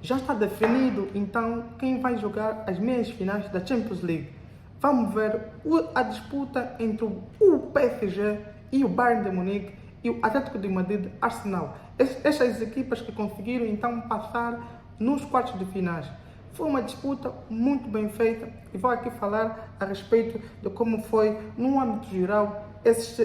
já está definido então quem vai jogar as meias finais da Champions League. Vamos ver a disputa entre o PSG e o Bayern de Munique e o Atlético de Madrid Arsenal. Estas equipas que conseguiram então passar nos quartos de finais. Foi uma disputa muito bem feita e vou aqui falar a respeito de como foi, no âmbito geral, esses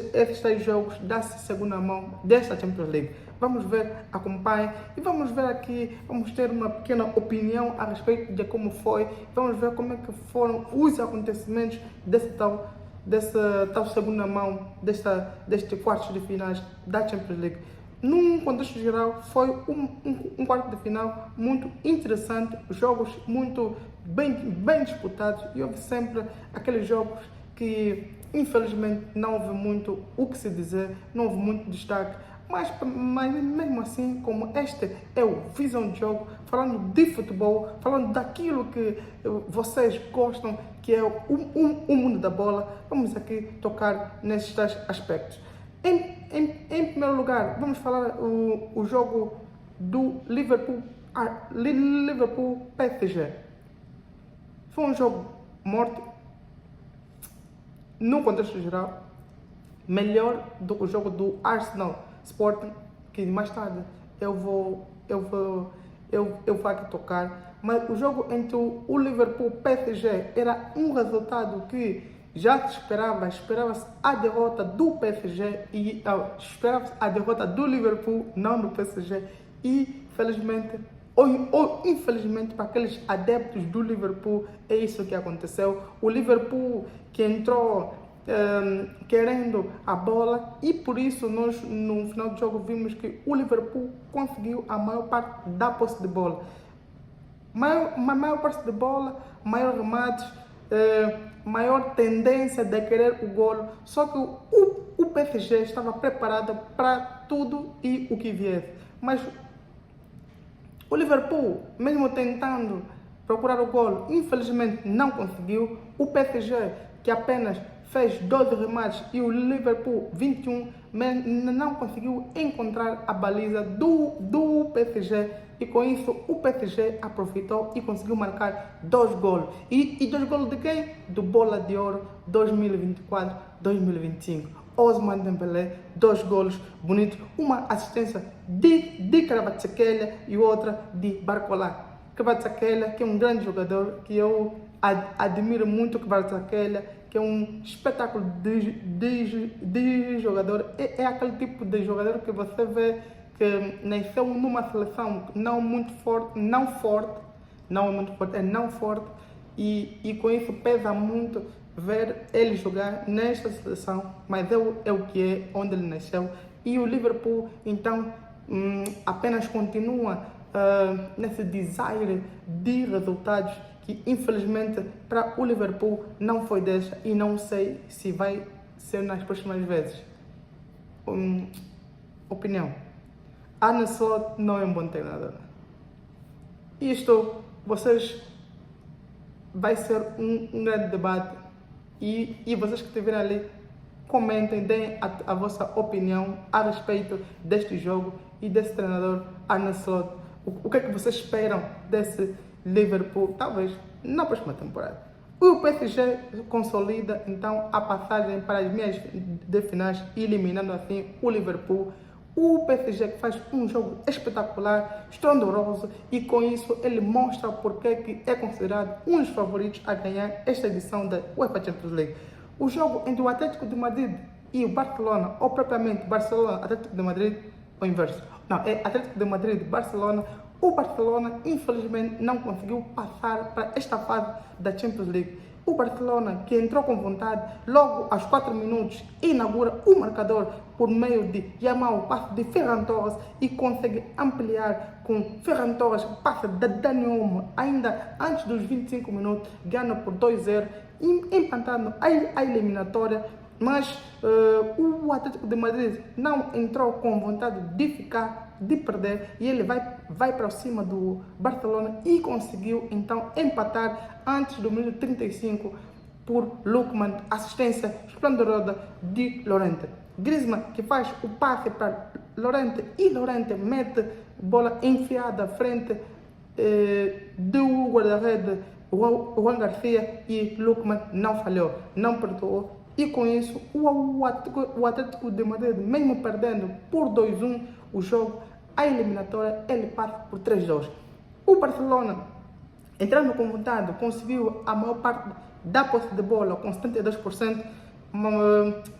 3 jogos da segunda mão desta Champions League. Vamos ver, acompanhe e vamos ver aqui, vamos ter uma pequena opinião a respeito de como foi, vamos ver como é que foram os acontecimentos dessa tal segunda mão, deste quartos de finais da Champions League. Num contexto geral, foi um quarto de final muito interessante, jogos muito bem disputados e houve sempre aqueles jogos que, infelizmente, não houve muito o que se dizer, não houve muito destaque, mas mesmo assim, como este é o Visão de Jogo, falando de futebol, falando daquilo que vocês gostam, que é o mundo da bola, vamos aqui tocar nestes aspectos. Em primeiro lugar, vamos falar o jogo do Liverpool PSG. Foi um jogo morto, no contexto geral, melhor do que o jogo do Arsenal Sporting, que mais tarde eu vou aqui tocar. Mas o jogo entre o Liverpool PSG era um resultado que já se esperava-se a derrota do PSG e esperava-se a derrota do Liverpool, não do PSG. E felizmente ou infelizmente para aqueles adeptos do Liverpool é isso que aconteceu. O Liverpool que entrou querendo a bola e por isso nós no final do jogo vimos que o Liverpool conseguiu a maior parte da posse de bola. Maior parte de bola, maior remates, maior tendência de querer o golo, só que o PSG estava preparado para tudo e o que viesse. Mas o Liverpool, mesmo tentando procurar o golo, infelizmente não conseguiu. O PSG, que apenas fez 12 remates e o Liverpool 21, não conseguiu encontrar a baliza do PSG e com isso o PSG aproveitou e conseguiu marcar 2 golos. E 2 golos de quem? Do Bola de Ouro 2024-2025. Ousmane Dembélé, 2 golos bonitos, uma assistência de Kvaratskhelia e outra de Barcola. Kvaratskhelia, que é um grande jogador, que eu admiro muito Kvaratskhelia, que é um espetáculo de jogador. É aquele tipo de jogador que você vê que nasceu numa seleção não muito forte, não forte, e com isso pesa muito ver ele jogar nesta seleção, mas é o que é, onde ele nasceu. E o Liverpool, então, apenas continua nesse desire de resultados que, infelizmente, para o Liverpool não foi desta e não sei se vai ser nas próximas vezes. Opinião. Arne Slot não é um bom treinador. Isto, vai ser um grande debate e vocês que estiverem ali, comentem, deem a vossa opinião a respeito deste jogo e desse treinador Arne Slot. O que é que vocês esperam desse Liverpool, talvez na próxima temporada? O PSG consolida então a passagem para as meias de finais, eliminando assim o Liverpool. O PSG que faz um jogo espetacular, estrondoso, e com isso ele mostra porque que é considerado um dos favoritos a ganhar esta edição da UEFA Champions League. O jogo entre o Atlético de Madrid e o Barcelona, ou propriamente Barcelona-Atlético de Madrid, ou inverso. Não, é Atlético de Madrid-Barcelona. O Barcelona, infelizmente, não conseguiu passar para esta fase da Champions League. O Barcelona, que entrou com vontade, logo aos 4 minutos, inaugura o marcador por meio de Yamal, passe de Ferran Torres, e consegue ampliar com Ferran Torres, passe de Dani Olmo, ainda antes dos 25 minutos, ganha por 2-0, empatando a eliminatória. Mas o Atlético de Madrid não entrou com vontade de ficar, de perder, e ele vai para cima do Barcelona e conseguiu então empatar antes do minuto 35 por Lookman, assistência esplendorosa de Llorente. Griezmann que faz o passe para Llorente e Llorente mete bola enfiada à frente do guarda-redes Juan Garcia e Lukman não falhou, não perdoou. E com isso, o Atlético de Madrid, mesmo perdendo por 2-1 o jogo, a eliminatória, ele passa por 3-2. O Barcelona, entrando com vontade, conseguiu a maior parte da posse de bola, com 72%.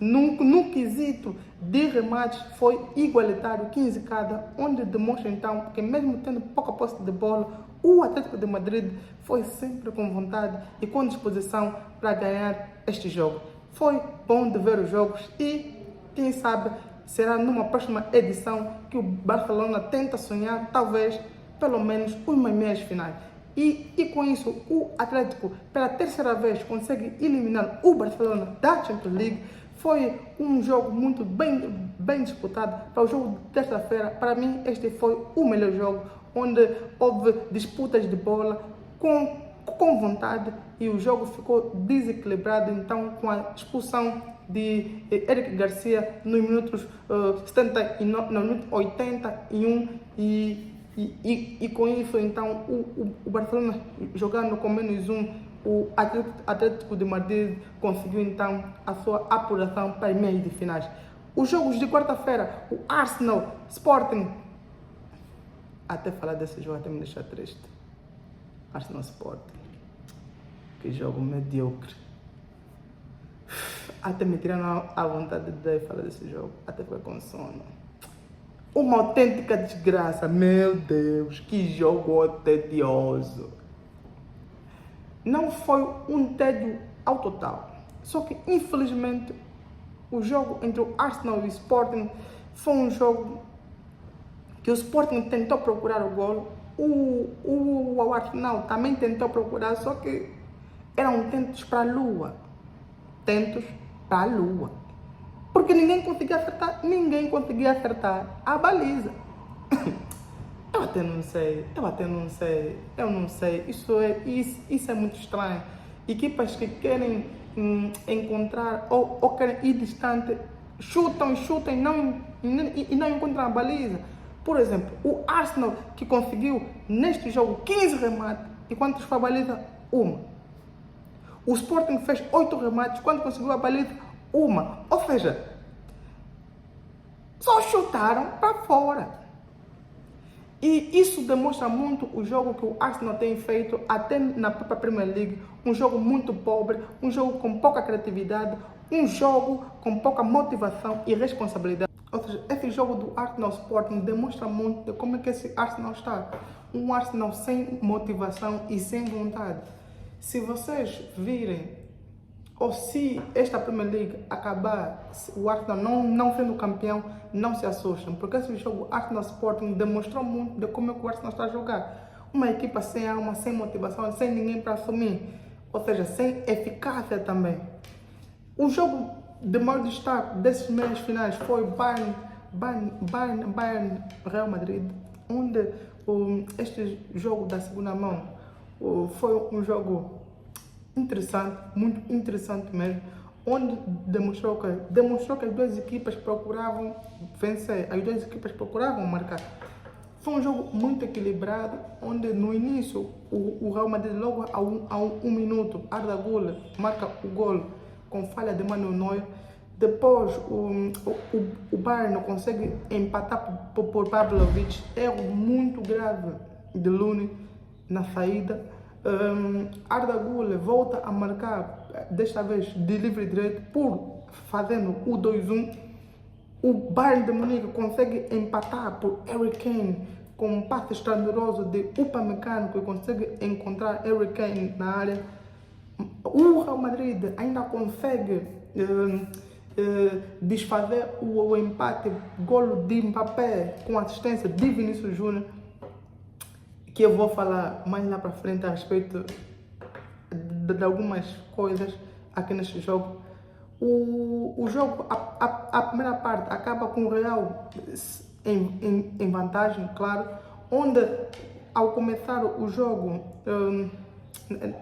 No quesito de remates foi igualitário, 15 cada, onde demonstra então que mesmo tendo pouca posse de bola, o Atlético de Madrid foi sempre com vontade e com disposição para ganhar este jogo. Foi bom de ver os jogos e, quem sabe, será numa próxima edição que o Barcelona tenta sonhar, talvez, pelo menos, umas meias finais. E com isso, o Atlético, pela terceira vez, consegue eliminar o Barcelona da Champions League. Foi um jogo muito bem disputado. Para o jogo de terça-feira, para mim, este foi o melhor jogo, onde houve disputas de bola com vontade e o jogo ficou desequilibrado, então, com a expulsão de Eric Garcia nos minutos 81 e com isso, então, o Barcelona jogando com menos um, o Atlético de Madrid conseguiu, então, a sua apuração para as meias de finais. Os jogos de quarta-feira, o Arsenal, Sporting, até falar desse jogo até me deixar triste. Arsenal Sporting, que jogo medíocre. Até me tiraram a vontade de falar desse jogo, até foi com sono. Uma autêntica desgraça, meu Deus, que jogo tedioso. Não foi um tédio ao total, só que infelizmente o jogo entre o Arsenal e o Sporting foi um jogo que o Sporting tentou procurar o golo, o Arsenal também tentou procurar, só que eram tentos para a lua. Tentos para a lua. Porque ninguém conseguia acertar a baliza. Eu não sei. Isso é muito estranho. Equipas que querem encontrar ou querem ir distante, chutam e não encontram a baliza. Por exemplo, o Arsenal, que conseguiu neste jogo 15 remates, e quantos foi a baliza? Uma. O Sporting fez 8 remates, quando conseguiu a baliza? Uma. Ou seja, só chutaram para fora. E isso demonstra muito o jogo que o Arsenal tem feito até na própria Premier League. Um jogo muito pobre, um jogo com pouca criatividade, um jogo com pouca motivação e responsabilidade. Ou seja, esse jogo do Arsenal Sporting demonstra muito de como é que esse Arsenal está. Um Arsenal sem motivação e sem vontade. Se vocês virem, ou se esta Premier League acabar, o Arsenal não sendo campeão, não se assustem, porque esse jogo Arsenal Sporting demonstrou muito de como é que o Arsenal está a jogar. Uma equipa sem alma, sem motivação, sem ninguém para assumir, ou seja, sem eficácia também. O jogo de maior destaque desses meios finais foi Bayern Real Madrid, onde este jogo da segunda mão foi um jogo interessante, muito interessante mesmo, onde demonstrou que as duas equipas procuravam vencer, as duas equipas procuravam marcar. Foi um jogo muito equilibrado, onde no início o Real Madrid, logo a um minuto, Arda Güler marca o gol com falha de Manuel Neuer. Depois o Bayern consegue empatar por Pavlovic, erro muito grave de Lune na saída. Arda Güler volta a marcar, desta vez de livre direito, fazendo o 2-1. O Bayern de Munique consegue empatar por Harry Kane com um passe estrondoso de Upamecano, que consegue encontrar Harry Kane na área. O Real Madrid ainda consegue desfazer o empate, golo de Mbappé com assistência de Vinícius Júnior, que eu vou falar mais lá para frente a respeito de algumas coisas aqui neste jogo. O jogo, a primeira parte, acaba com o Real em vantagem, claro, onde ao começar o jogo,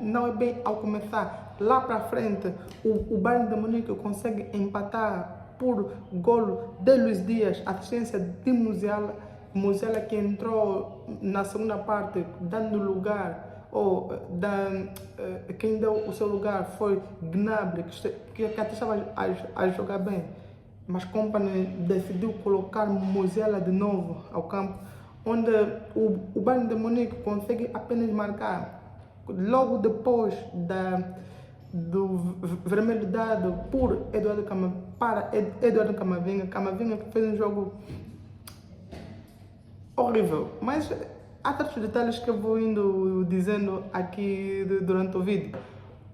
não é bem ao começar, lá para frente, o Bayern de Munique consegue empatar por golo de Luis Dias, assistência de Musiala, Musiala que entrou na segunda parte dando lugar, quem deu o seu lugar foi Gnabry, que até estava a jogar bem, mas Kompany decidiu colocar Musiala de novo ao campo, onde o Bayern de Munique consegue apenas marcar logo depois do vermelho dado por Eduardo Camavinga. Camavinga que fez um jogo horrível, mas há tantos detalhes que eu vou indo dizendo aqui durante o vídeo.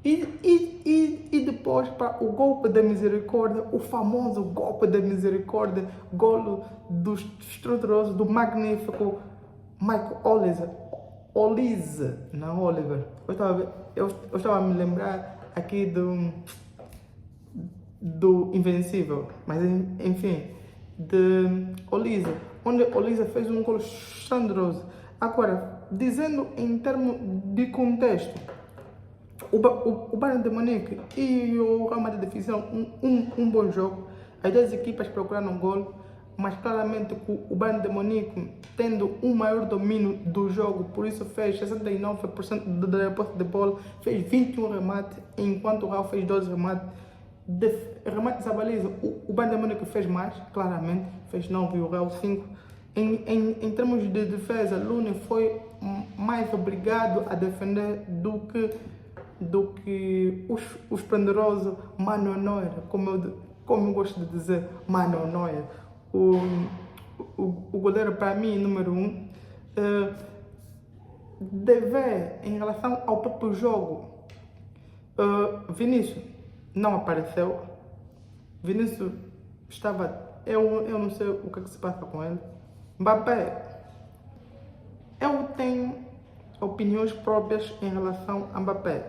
E depois para o golpe da misericórdia, o famoso golpe da misericórdia, golo do estruturoso, do magnífico Michael Olise, não Oliver. Eu estava a me lembrar aqui do Invencível, mas enfim, de Olise, onde Olise fez um golo estrondoso. Agora, dizendo em termos de contexto, o Bayern de Munique e o Real Madrid fizeram um bom jogo. As duas equipas procuraram um gol, mas claramente o Bayern de Munique tendo um maior domínio do jogo, por isso fez 69% da posse de bola, fez 21 remates, enquanto o Real fez 12 remates. Remates à baliza, o Bayern de Munique fez mais, claramente, fez 9 e o Real 5. Em termos de defesa, Lune foi mais obrigado a defender do que o esplendoroso Manuel Neuer, como eu gosto de dizer, Manuel Neuer. O goleiro, para mim, número 1, deve, em relação ao próprio jogo, Vinícius não apareceu. Vinícius estava, eu não sei o que se passa com ele. Mbappé, eu tenho opiniões próprias em relação a Mbappé,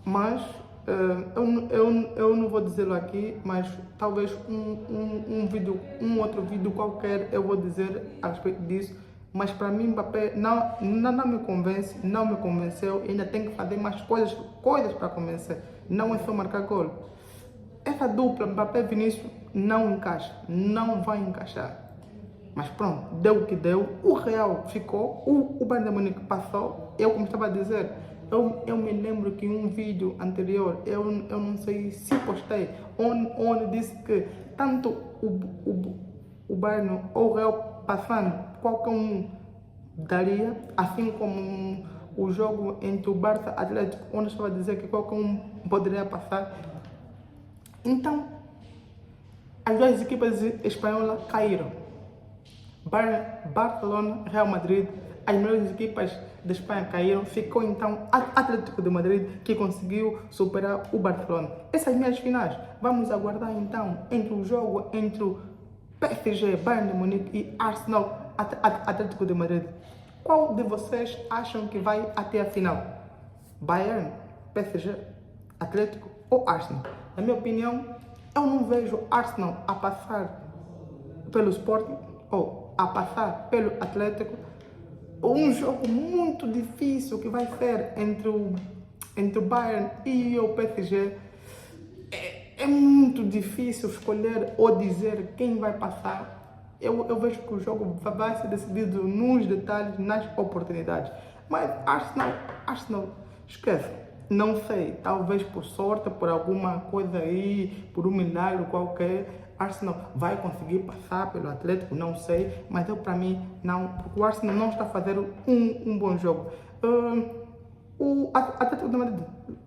mas eu não vou dizê-lo aqui, mas talvez um outro vídeo qualquer eu vou dizer a respeito disso. Mas para mim Mbappé não me convence, não me convenceu, ainda tem que fazer mais coisas para convencer, não é só marcar gol. Essa dupla Mbappé e Vinícius não encaixa, não vai encaixar. Mas pronto, deu o que deu, o Real ficou, o Bayern de Munique passou. Eu, como estava a dizer, eu me lembro que em um vídeo anterior, eu não sei se postei, onde disse que tanto o Bayern ou o Real passando, qualquer um daria, assim como o jogo entre o Barça e Atlético, onde eu estava a dizer que qualquer um poderia passar. Então, as duas equipas espanholas caíram. Barcelona, Real Madrid, as melhores equipas da Espanha caíram, ficou então Atlético de Madrid, que conseguiu superar o Barcelona. Essas meias finais, vamos aguardar então entre o jogo entre o PSG, Bayern de Munique e Arsenal, Atlético de Madrid. Qual de vocês acham que vai até a final? Bayern, PSG, Atlético ou Arsenal? Na minha opinião, eu não vejo Arsenal a passar pelo Sporting ou a passar pelo Atlético. Um jogo muito difícil que vai ser entre o Bayern e o PSG. É muito difícil escolher ou dizer quem vai passar. Eu vejo que o jogo vai ser decidido nos detalhes, nas oportunidades. Mas Arsenal, esquece. Não sei, talvez por sorte, por alguma coisa aí, por um milagre qualquer, Arsenal vai conseguir passar pelo Atlético, não sei, mas para mim não, porque o Arsenal não está fazendo um bom jogo. O Atlético de Madrid,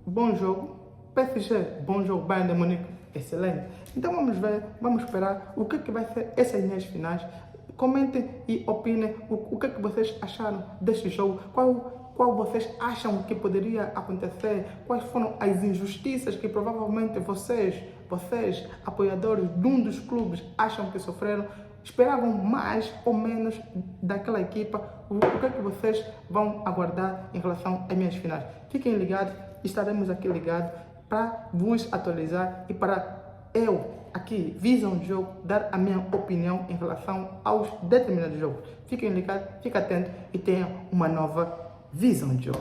bom jogo. PSG, bom jogo. Bayern de Munique, excelente. Então vamos ver, vamos esperar o que vai ser essas meias finais. Comentem e opinem o que vocês acharam deste jogo. Qual vocês acham que poderia acontecer? Quais foram as injustiças que provavelmente vocês, apoiadores de um dos clubes, acham que sofreram? Esperavam mais ou menos daquela equipa? O que vocês vão aguardar em relação às meias finais? Fiquem ligados, estaremos aqui ligados para vos atualizar e para eu, aqui, Visão de Jogo, dar a minha opinião em relação aos determinados jogos. Fiquem ligados, fiquem atentos e tenham uma nova Visão de Jogo.